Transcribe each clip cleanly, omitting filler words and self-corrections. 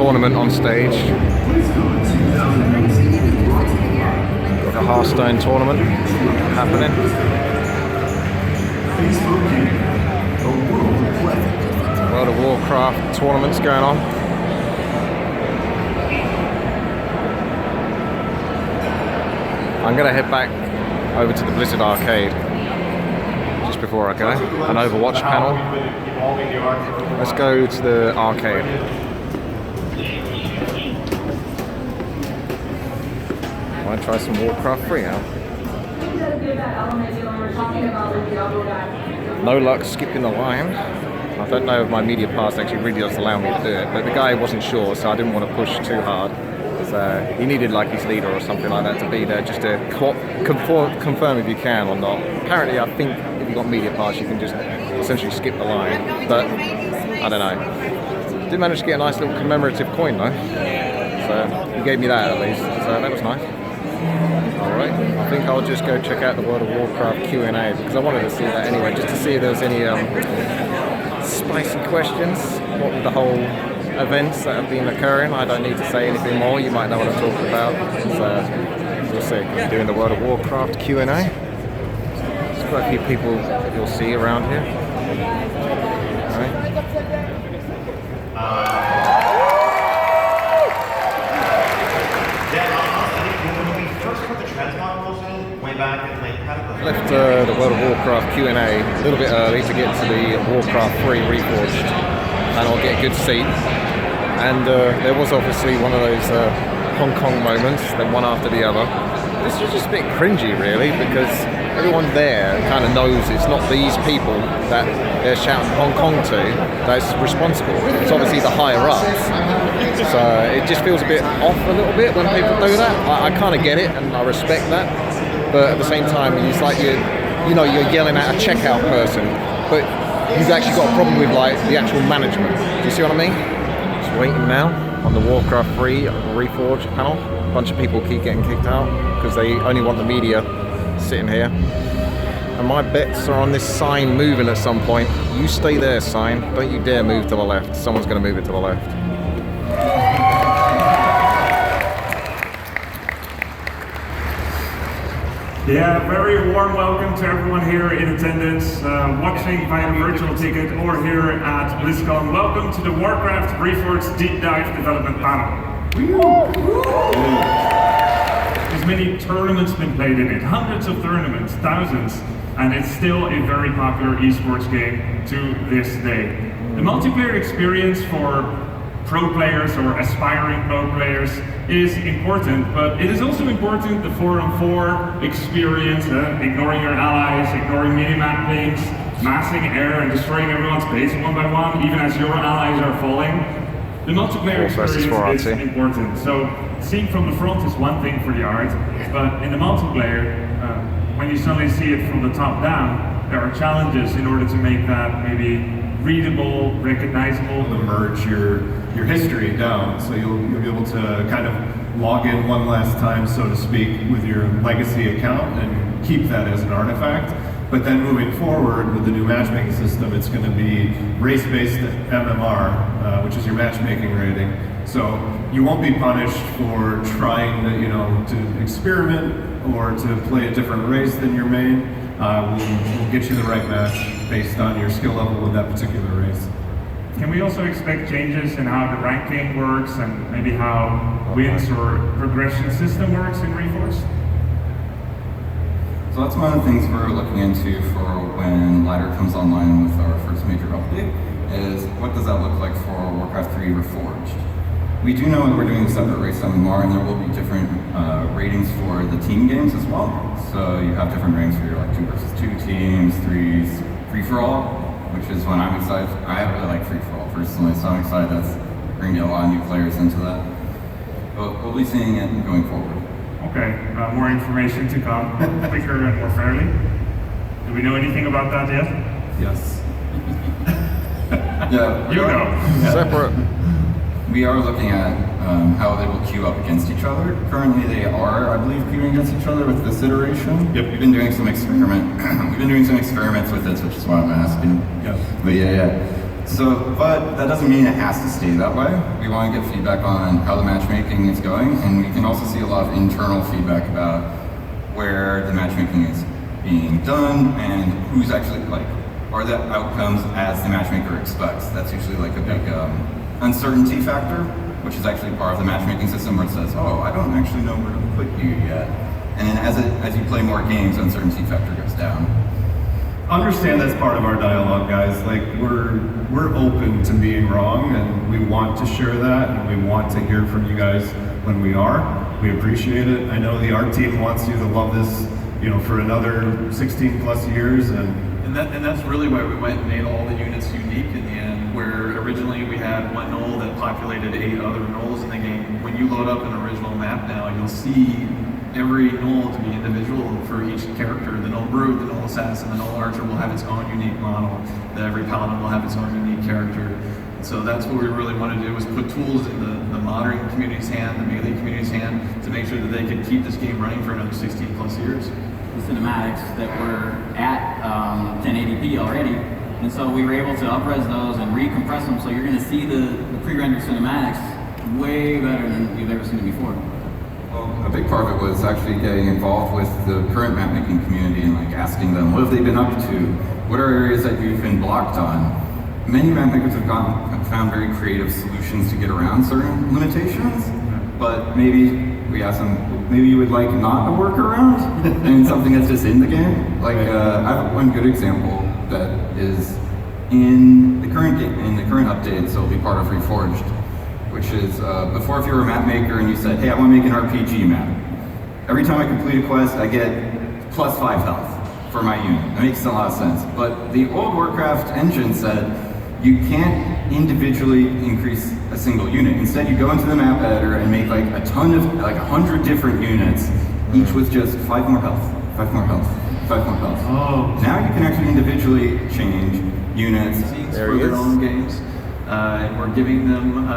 tournament on stage. Got a Hearthstone tournament happening. World of Warcraft tournaments going on. I'm going to head back over to the Blizzard arcade just before I go. An Overwatch panel. Let's go to the arcade. I want to try some Warcraft 3 out. No luck skipping the line. I don't know if my media pass actually really does allow me to do it, but the guy wasn't sure, so I didn't want to push too hard. So he needed like his leader or something like that to be there just to confirm if you can or not. Apparently I think if you got media pass you can just essentially skip the line, but I don't know. Did manage to get a nice little commemorative coin though, so he gave me that at least, so that was nice. Alright, I think I'll just go check out the World of Warcraft Q&A because I wanted to see that anyway, just to see if there was any spicy questions. What were the whole events that have been occurring? I don't need to say anything more, you might know what I'm talking about. So we'll see. Doing the World of Warcraft Q&A. There's quite a few people that you'll see around here. Alright. Left the World of Warcraft Q&A a little bit early to get to the Warcraft 3 Reforged, and I'll get a good seat. And there was obviously one of those Hong Kong moments, then one after the other. This was just a bit cringy really, because everyone there kind of knows it's not these people that they're shouting Hong Kong to that's responsible. It's obviously the higher ups. So it just feels a bit off a little bit when people do that. I kind of get it and I respect that. But at the same time, it's like you're yelling at a checkout person, but you've actually got a problem with like the actual management. Do you see what I mean? Just waiting now on the Warcraft 3 Reforged panel. A bunch of people keep getting kicked out because they only want the media sitting here. And my bets are on this sign moving at some point. You stay there, sign. Don't you dare move to the left. Someone's going to move it to the left. Yeah, very warm welcome to everyone here in attendance, watching via virtual ticket or here at Blizzcon. Welcome to the Warcraft Reforged Deep Dive Development Panel. There's many tournaments been played in it, hundreds of tournaments, thousands, and it's still a very popular esports game to this day. The multiplayer experience for pro players or aspiring pro players is important, but it is also important the 4-on-4 experience, ignoring your allies, ignoring minimap things, massing air and destroying everyone's base one by one, even as your allies are falling. The multiplayer experience is important. So seeing from the front is one thing for the art, but in the multiplayer, when you suddenly see it from the top down, there are challenges in order to make that maybe readable, recognizable. To merge your history down, so you'll be able to kind of log in one last time, so to speak, with your legacy account and keep that as an artifact. But then moving forward with the new matchmaking system, it's going to be race-based MMR, which is your matchmaking rating. So you won't be punished for trying to experiment or to play a different race than your main. We'll get you the right match based on your skill level with that particular race. Can we also expect changes in how the ranking works and maybe how wins or progression system works in Reforged? So that's one of the things we're looking into for when Lighter comes online with our first major update, is what does that look like for Warcraft 3 Reforged? We do know that we're doing a separate race MMR, and there will be different ratings for the team games as well. So you have different ratings for your like 2 versus 2 teams, 3s, free-for-all, which is when I'm excited. I really like free-for-all personally, so I'm excited that's bringing a lot of new players into that. But we'll be seeing it going forward. Okay, more information to come, quicker and more fairly. Do we know anything about that yet? Yes. Yeah. You know. Yeah. Separate. We are looking at how they will queue up against each other. Currently, they are, I believe, queuing against each other with this iteration. Yep. We've been doing some experiments with it, which is why I'm asking. Yep. But yeah. So, but that doesn't mean it has to stay that way. We want to get feedback on how the matchmaking is going, and we can also see a lot of internal feedback about where the matchmaking is being done and who's actually like, are the outcomes as the matchmaker expects. That's usually like a big uncertainty factor, which is actually part of the matchmaking system where it says, oh, I don't actually know where to put you yet. And then as you play more games, uncertainty factor goes down. Understand that's part of our dialogue, guys. Like we're open to being wrong, and we want to share that, and we want to hear from you guys when we are. We appreciate it. I know the art team wants you to love this, for another 16 plus years, and that's really why we went and made all the units unique in the end. Where originally we had one knoll that populated 8 other knolls in the game. When you load up an original map now, you'll see every knoll to be individual for each character. The knoll brute, the knoll assassin, the knoll archer will have its own unique model. Every paladin will have its own unique character. So that's what we really want to do, is put tools in the modern community's hand, the melee community's hand, to make sure that they can keep this game running for another 16 plus years. The cinematics that were at 1080p already, and so we were able to up-res those and recompress them, so you're going to see the pre-rendered cinematics way better than you've ever seen it before. Well, a big part of it was actually getting involved with the current map-making community and like asking them, what have they been up to? What are areas that you've been blocked on? Many map makers have found very creative solutions to get around certain limitations, but maybe we asked them, maybe you would like not a workaround and something that's just in the game. Like I have one good example that is in the current game, in the current update, so it'll be part of Reforged, which is before, if you were a map maker and you said, hey, I want to make an RPG map. Every time I complete a quest, I get +5 health for my unit. That makes a lot of sense. But the old Warcraft engine said you can't individually increase a single unit. Instead, you go into the map editor and make like a ton of, like 100 different units, each with just 5 more health, 5 more health, 5 more health. Oh. Now you can actually individually change units. For their own games. And we're giving them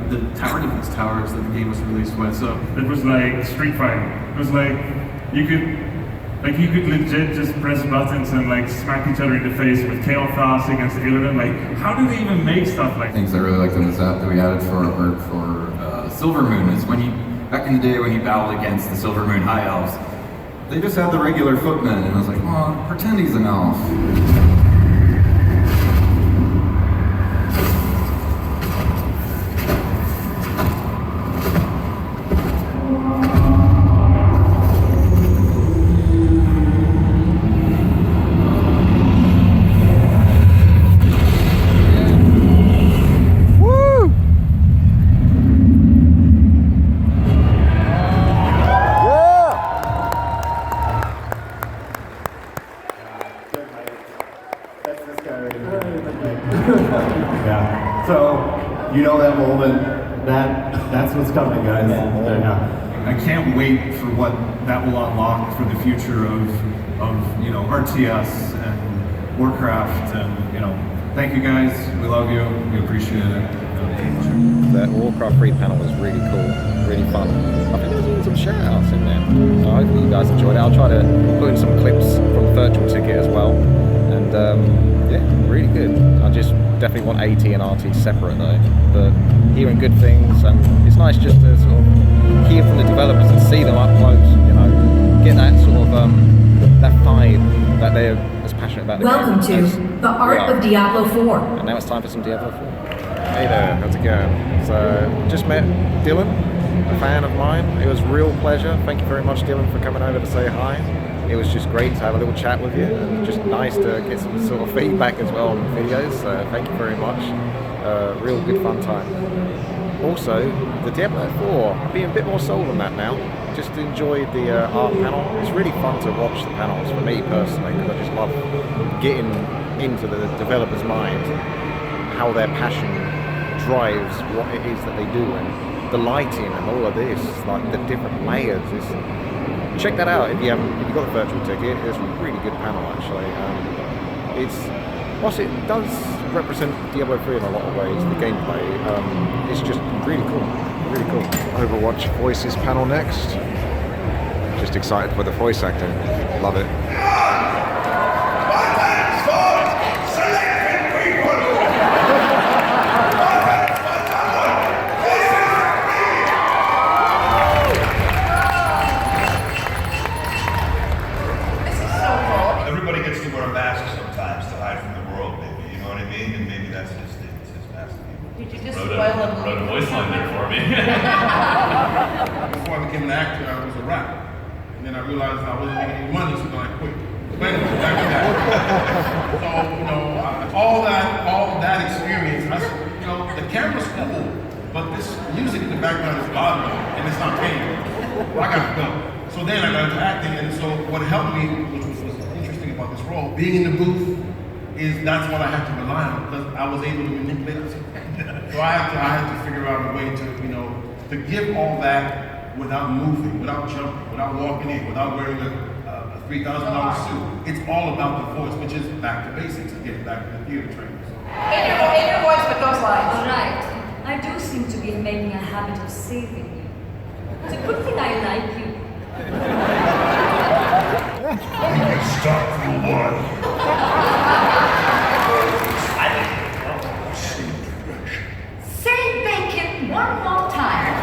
the tower defense towers that the game was released with. So it was like Street Fighter. It was like you could legit just press buttons and like smack each other in the face with Chaos Fast against Illidan. Like, how do they even make stuff like that? Things I really liked that we added for Silver Moon is when you, back in the day when you battled against the Silver Moon High Elves, they just had the regular footmen, and I was like, well, pretend he's an elf. Yeah. So, that moment, that's what's coming, guys. Yeah. I can't wait for what that will unlock for the future of RTS and Warcraft, and thank you guys. We love you. We appreciate it. The Warcraft 3 panel was really cool, really fun. I think there's even some shout-outs in there. So hopefully you guys enjoyed it. I'll try to put in some clips from the virtual ticket as well. And yeah, really good. I just definitely want AT and RT separate though. But hearing good things, and it's nice just to sort of hear from the developers and see them up close, get that sort of that vibe that they're as passionate about the Welcome game. to the Art of Diablo 4. And now it's time for some Diablo 4. Hey there, how's it going? So, just met Dylan, a fan of mine. It was a real pleasure. Thank you very much, Dylan, for coming over to say hi. It was just great to have a little chat with you. Just nice to get some sort of feedback as well on the videos. So, thank you very much. Real good fun time. Also, the Diablo 4, I'm being a bit more sold on that now. Just enjoyed the art panel. It's really fun to watch the panels for me personally, because I just love getting into the developer's mind, how their passion drives what it is that they do, and the lighting and all of this, like the different layers. Check that out if you got a virtual ticket. It's a really good panel actually. Whilst it does represent Diablo 3 in a lot of ways, the gameplay, it's just really cool, really cool. Overwatch Voices panel next. Just excited for the voice acting. Love it. mask sometimes to hide from the world, maybe. You know what I mean? And maybe that's his thing. It's his mask. Did you just Wrote spoil a voice line there for me. Before I became an actor, I was a rapper. And then I realized I wasn't making any money, so then I quit. But anyway, back to that. So, you know, all that experience, you know, the camera's cool, but this music in the background is bothering me, and it's not paying me. Well, I got to go. So then I got into acting, and so what helped me, which was interesting about this role, being in the booth, is that's what I had to rely on, because I was able to manipulate it. So I had to figure out a way to, you know, to give all that without moving, without jumping, without walking in, without wearing a $3,000 suit. It's all about the voice, which is back to basics, again, back to the theater training. So. In your voice with those lines. All right. I do seem to be making a habit of saving you. It's a good thing I like you. You can start from one. Say bacon one more time.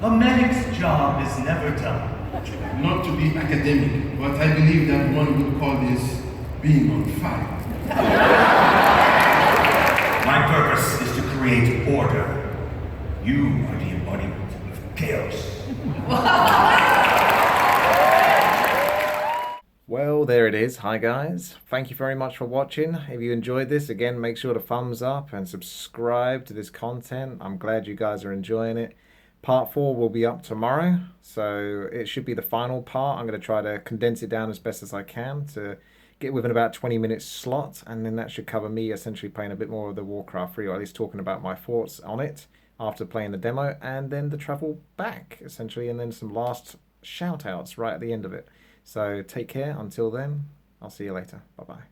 A medic's job is never done. Not to be academic, but I believe that one would call this being on fire. My purpose is to create order. You are the embodiment of chaos. Well, there it is. Hi guys. Thank you very much for watching. If you enjoyed this, again, make sure to thumbs up and subscribe to this content. I'm glad you guys are enjoying it. Part 4 will be up tomorrow, so it should be the final part. I'm going to try to condense it down as best as I can to get within about 20-minute slot, and then that should cover me essentially playing a bit more of the Warcraft 3, or at least talking about my thoughts on it after playing the demo, and then the travel back, essentially, and then some last shout-outs right at the end of it. So take care. Until then, I'll see you later. Bye-bye.